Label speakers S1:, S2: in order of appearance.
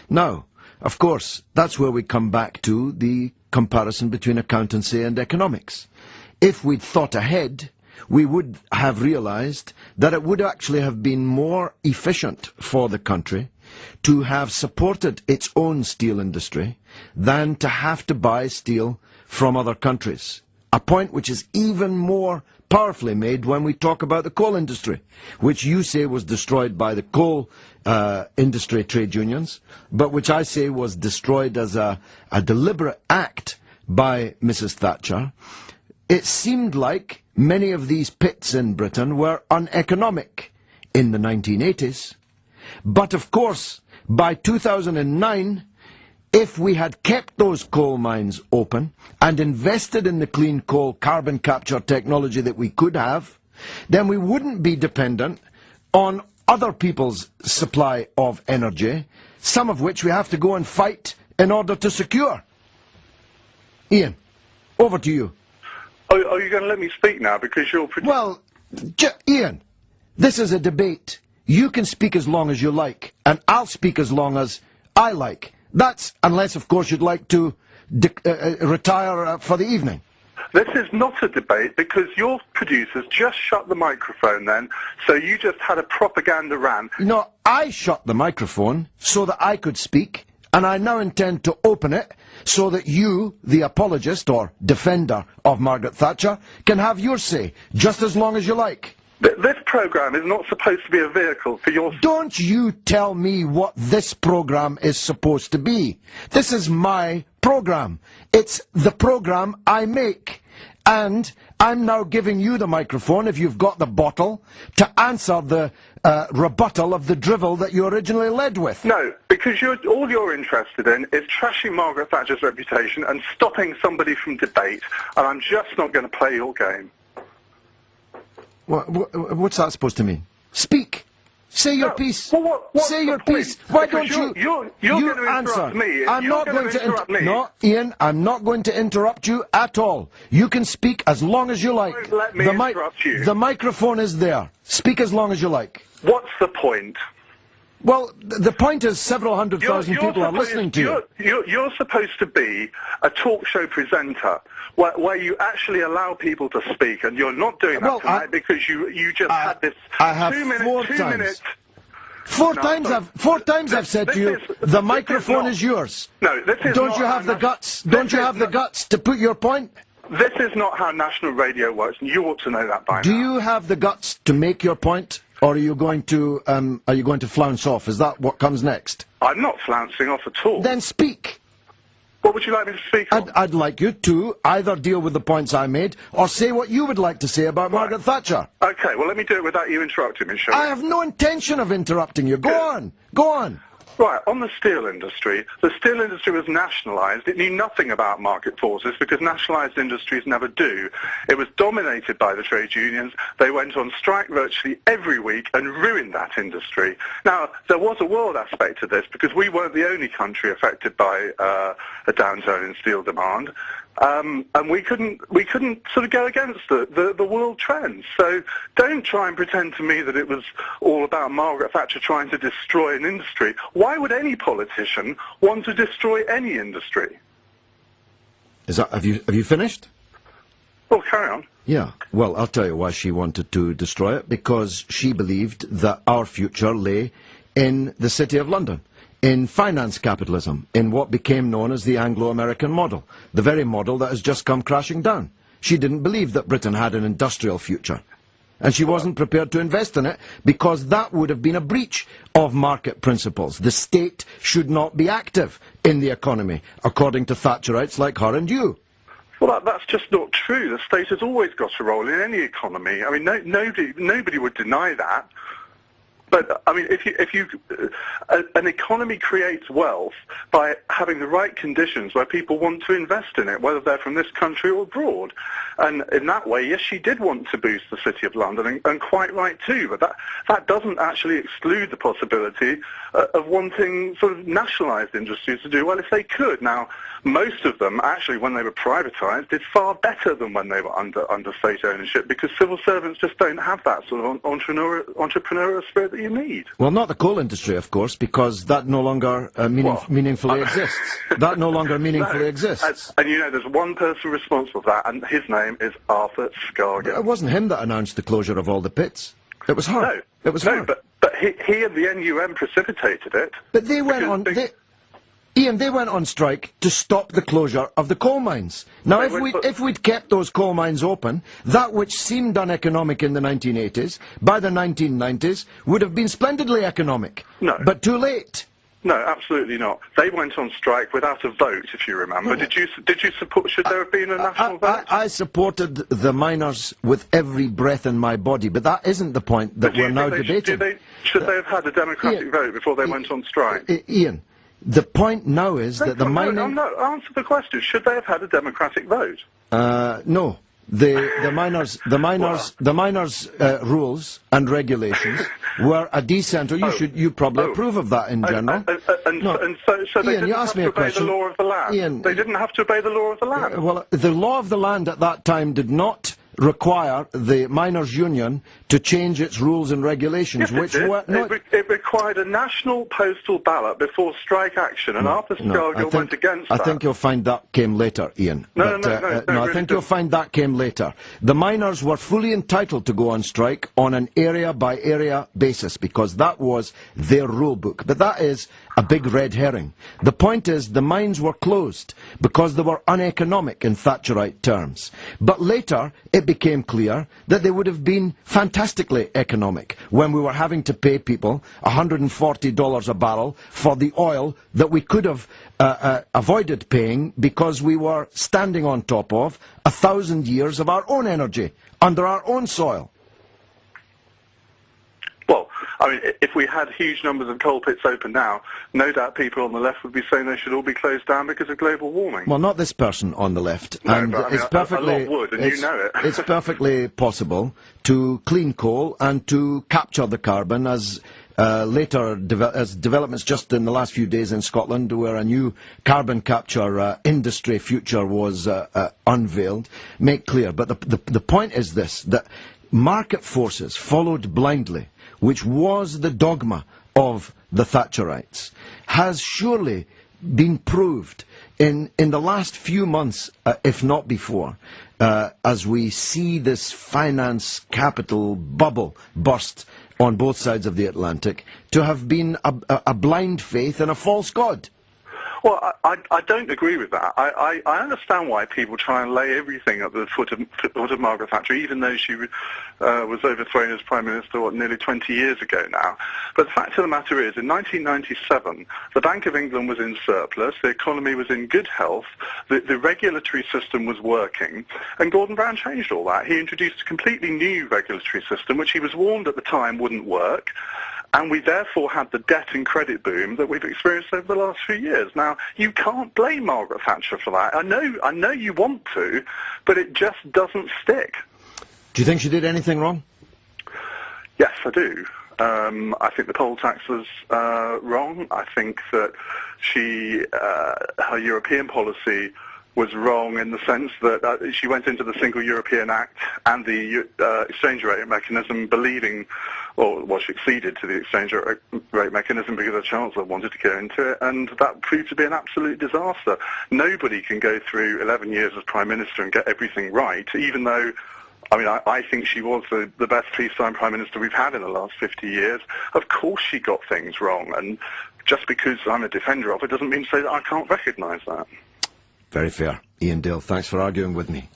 S1: Now, of course, that's where we come back to the comparison between accountancy and economics. If we'd thought ahead, we would have realized that it would actually have been more efficient for the country to have supported its own steel industry than to have to buy steel from other countries. A point which is even more powerfully made when we talk about the coal industry, which you say was destroyed by the coal industry trade unions, but which I say was destroyed as a deliberate act by Mrs. Thatcher. It seemed like many of these pits in Britain were uneconomic in the 1980s. But of course, by 2009, if we had kept those coal mines open and invested in the clean coal carbon capture technology that we could have, then we wouldn't be dependent on other people's supply of energy, some of which we have to go and fight in order to secure. Iain, over to you.
S2: Are you going to let me speak now because you're...
S1: Well, Iain, this is a debate. You can speak as long as you like, and I'll speak as long as I like. That's, unless, of course, you'd like to retire for the evening.
S2: This is not a debate because your producers just shut the microphone then, so you just had a propaganda rant.
S1: No, I shut the microphone so that I could speak, and I now intend to open it so that you, the apologist or defender of Margaret Thatcher, can have your say, just as long as you like.
S2: This programme is not supposed to be a vehicle for your...
S1: Don't you tell me what this programme is supposed to be. This is my programme. It's the programme I make. And I'm now giving you the microphone, if you've got the bottle, to answer the rebuttal of the drivel that you originally led with.
S2: No, because all you're interested in is trashing Margaret Thatcher's reputation and stopping somebody from debate, and I'm just not going to play your game.
S1: What's that supposed to mean? Speak. Say your piece.
S2: Well,
S1: say your piece. Why don't you?
S2: You're
S1: you
S2: going to
S1: answer.
S2: interrupt me.
S1: I'm not going to interrupt me. No, Iain, I'm not going to interrupt you at all. You can speak as long as you like.
S2: Don't let me interrupt you.
S1: The microphone is there. Speak as long as you like.
S2: What's the point?
S1: Well, the point is several hundred thousand people are listening to you.
S2: You're supposed to be a talk show presenter where you actually allow people to speak, and you're not doing that tonight because you just had this
S1: I have
S2: 2 minute,
S1: four
S2: 2
S1: times.
S2: minute...
S1: Four times I've said to you, the microphone is yours.
S2: No, this is
S1: Don't you have the guts? Don't you have the guts to put your point?
S2: This is not how national radio works, and you ought to know that by now.
S1: Do you have the guts to make your point, or are you going to flounce off? Is that what comes next?
S2: I'm not flouncing off at all.
S1: Then speak.
S2: What would you like me to speak on?
S1: I'd like you to either deal with the points I made, or say what you would like to say about Margaret Thatcher.
S2: Okay, well, let me do it without you interrupting me, shall we?
S1: I have no intention of interrupting you. Go on. Go on.
S2: Right, on the steel industry was nationalised. It knew nothing about market forces because nationalised industries never do. It was dominated by the trade unions. They went on strike virtually every week and ruined that industry. Now, there was a world aspect to this because we weren't the only country affected by a downturn in steel demand. And we couldn't sort of go against the world trends. So don't try and pretend to me that it was all about Margaret Thatcher trying to destroy an industry. Why would any politician want to destroy any industry?
S1: Have you finished?
S2: Well, carry on.
S1: Yeah. Well, I'll tell you why she wanted to destroy it. Because she believed that our future lay in the City of London, in finance capitalism, in what became known as the Anglo-American model, the very model that has just come crashing down. She didn't believe that Britain had an industrial future, and she wasn't prepared to invest in it because that would have been a breach of market principles. The state should not be active in the economy, according to Thatcherites like her and you.
S2: Well, that's just not true. The state has always got a role in any economy. I mean, nobody would deny that. But, I mean, an economy creates wealth by having the right conditions where people want to invest in it, whether they're from this country or abroad. And in that way, yes, she did want to boost the City of London, and quite right too, but that doesn't actually exclude the possibility of wanting sort of nationalised industries to do well if they could. Now, most of them, actually, when they were privatised, did far better than when they were under state ownership, because civil servants just don't have that sort of entrepreneurial spirit that do you need?
S1: Well, not the coal industry, of course, because that no longer meaningfully exists. That no longer meaningfully exists.
S2: And you know, there's one person responsible for that, and his name is Arthur Scargill.
S1: It wasn't him that announced the closure of all the pits. It was her.
S2: No,
S1: it was her.
S2: But he and the NUM precipitated it.
S1: But they went on... Iain, they went on strike to stop the closure of the coal mines. Now, if we'd kept those coal mines open, that which seemed uneconomic in the 1980s, by the 1990s, would have been splendidly economic.
S2: No.
S1: But too late.
S2: No, absolutely not. They went on strike without a vote, if you remember. Did you support? Should there have been a national vote?
S1: I supported the miners with every breath in my body, but that isn't the point that we're now debating.
S2: Should they have had a democratic vote before they went on strike?
S1: Iain, the point now is that the mining...
S2: No, answer the question. Should they have had a democratic vote?
S1: No. The miners' rules and regulations were a decent. You probably approve of that in general.
S2: So they
S1: Iain,
S2: didn't have to obey the law of the land.
S1: Iain,
S2: they didn't have to obey the law of the land.
S1: Well, the law of the land at that time did not require the miners' union to change its rules and regulations,
S2: yes, it required a national postal ballot before strike action, and Arthur Scargill went against that.
S1: I think you'll find that came later, Iain.
S2: No,
S1: I think you'll find that came later. The miners were fully entitled to go on strike on an area-by-area basis, because that was their rule book. But that is a big red herring. The point is, the mines were closed because they were uneconomic in Thatcherite terms. But later, it became clear that they would have been fantastically economic when we were having to pay people $140 a barrel for the oil that we could have avoided paying because we were standing on top of 1,000 years of our own energy under our own soil.
S2: Well, I mean, if we had huge numbers of coal pits open now, no doubt people on the left would be saying they should all be closed down because of global warming.
S1: Well, not this person on the left.
S2: No,
S1: and
S2: but I mean, a lot would, and you know it.
S1: It's perfectly possible to clean coal and to capture the carbon as as developments just in the last few days in Scotland, where a new carbon capture industry future was unveiled, make clear. But the point is this, that market forces followed blindly, which was the dogma of the Thatcherites, has surely been proved in the last few months, if not before, as we see this finance capital bubble burst on both sides of the Atlantic, to have been a blind faith in a false god.
S2: Well, I don't agree with that. I understand why people try and lay everything at the foot of Margaret Thatcher, even though she was overthrown as Prime Minister, nearly 20 years ago now. But the fact of the matter is, in 1997, the Bank of England was in surplus, the economy was in good health, the regulatory system was working, and Gordon Brown changed all that. He introduced a completely new regulatory system, which he was warned at the time wouldn't work. And we therefore had the debt and credit boom that we've experienced over the last few years. Now, you can't blame Margaret Thatcher for that. I know you want to, but it just doesn't stick.
S1: Do you think she did anything wrong?
S2: Yes, I do. I think the poll tax was wrong. I think that her European policy was wrong in the sense that she went into the Single European Act and the exchange rate mechanism believing, or she acceded to the exchange rate mechanism because the Chancellor wanted to go into it, and that proved to be an absolute disaster. Nobody can go through 11 years as Prime Minister and get everything right, even though, I mean, I think she was the best peacetime Prime Minister we've had in the last 50 years. Of course she got things wrong, and just because I'm a defender of it doesn't mean to say that I can't recognise that.
S1: Very fair. Iain Dale, thanks for arguing with me.